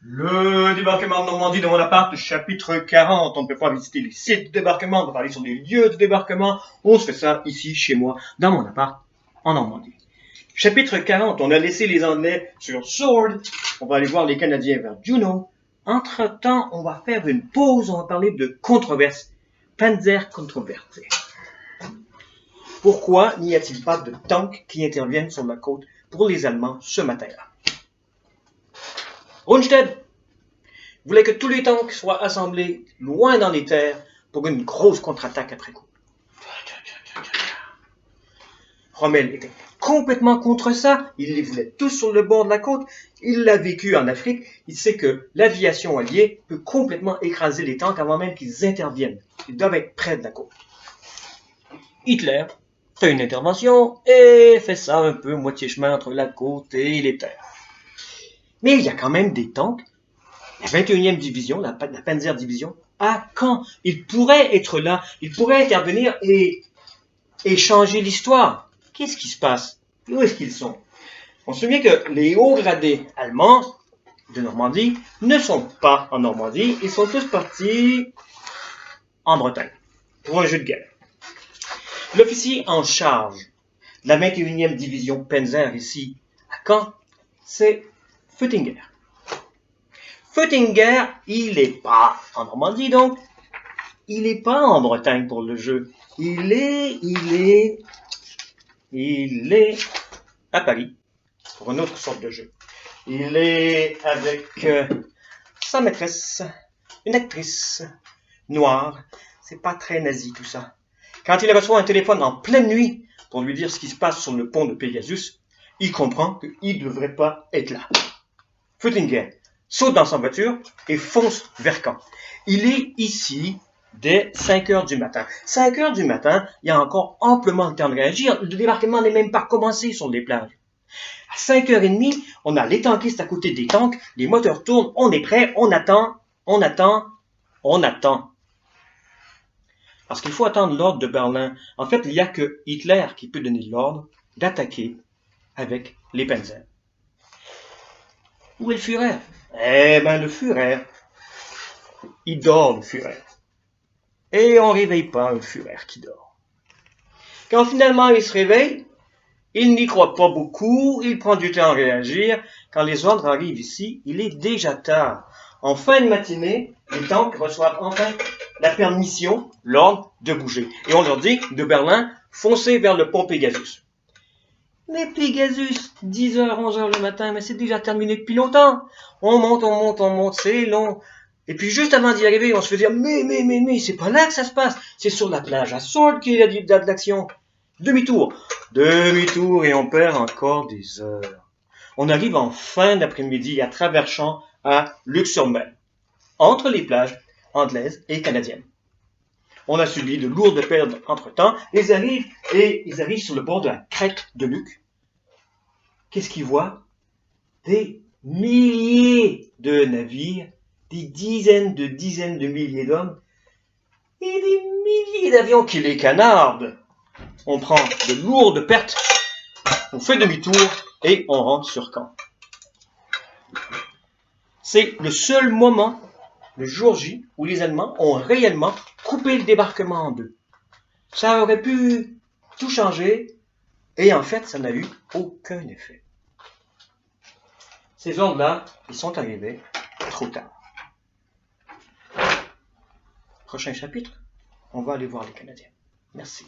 Le débarquement de Normandie dans mon appart, chapitre 40. On ne peut pas visiter les sites de débarquement, on peut parler sur les lieux de débarquement. On se fait ça ici, chez moi, dans mon appart, en Normandie. Chapitre 40, on a laissé les Anglais sur Sword. On va aller voir les Canadiens vers Juno. Entre-temps, on va faire une pause, on va parler de controverses. Panzer controversé. Pourquoi n'y a-t-il pas de tanks qui interviennent sur la côte pour les Allemands ce matin-là? Rundstedt voulait que tous les tanks soient assemblés loin dans les terres pour une grosse contre-attaque après coup. Rommel était complètement contre ça, il les voulait tous sur le bord de la côte, il l'a vécu en Afrique, il sait que l'aviation alliée peut complètement écraser les tanks avant même qu'ils interviennent. Ils doivent être près de la côte. Hitler fait une intervention et fait ça un peu moitié chemin entre la côte et les terres. Mais il y a quand même des tanks, la 21e division, la Panzer division, à Caen. Ils pourraient être là, ils pourraient intervenir et changer l'histoire. Qu'est-ce qui se passe? Où est-ce qu'ils sont? On se souvient que les hauts gradés allemands de Normandie ne sont pas en Normandie, ils sont tous partis en Bretagne pour un jeu de guerre. L'officier en charge de la 21e division Panzer ici à Caen, c'est Futtinger. Futtinger, il n'est pas en Normandie donc, il n'est pas en Bretagne pour le jeu. Il est à Paris pour une autre sorte de jeu. Il est avec sa maîtresse, une actrice noire. C'est pas très nazi tout ça. Quand il reçoit un téléphone en pleine nuit pour lui dire ce qui se passe sur le pont de Pegasus, il comprend qu'il ne devrait pas être là. Futtinger saute dans sa voiture et fonce vers Caen. Il est ici dès 5 heures du matin. 5 heures du matin, il y a encore amplement le temps de réagir. Le débarquement n'est même pas commencé sur les plages. À 5h30, on a les tankistes à côté des tanks, les moteurs tournent, on est prêt, on attend. Parce qu'il faut attendre l'ordre de Berlin. En fait, il n'y a que Hitler qui peut donner l'ordre d'attaquer avec les Panzers. Où est le Führer? Eh bien, le Führer, il dort, le Führer. Et on ne réveille pas un Führer qui dort. Quand finalement il se réveille, il n'y croit pas beaucoup, il prend du temps à réagir. Quand les ordres arrivent ici, il est déjà tard. En fin de matinée, les tanks reçoivent enfin la permission, l'ordre de bouger. Et on leur dit, de Berlin, foncez vers le pont Pegasus. Mais Pegasus, 10h, 11h le matin, mais c'est déjà terminé depuis longtemps. On monte, c'est long. Et puis juste avant d'y arriver, on se fait dire, mais, c'est pas là que ça se passe. C'est sur la plage à Sword qu'il y a de l'action. Demi-tour, et on perd encore des heures. On arrive en fin d'après-midi à travers champs à Luxembourg, entre les plages anglaises et canadiennes. On a subi de lourdes pertes entre-temps. Ils arrivent sur le bord de la crête de Luc. Qu'est-ce qu'ils voient? Des milliers de navires, des dizaines de milliers d'hommes et des milliers d'avions qui les canardent. On prend de lourdes pertes, on fait demi-tour et on rentre sur Caen. C'est le seul moment, le jour J, où les Allemands ont réellement coupé le débarquement en deux. Ça aurait pu tout changer et en fait, ça n'a eu aucun effet. Ces ordres-là, ils sont arrivés trop tard. Prochain chapitre, on va aller voir les Canadiens. Merci.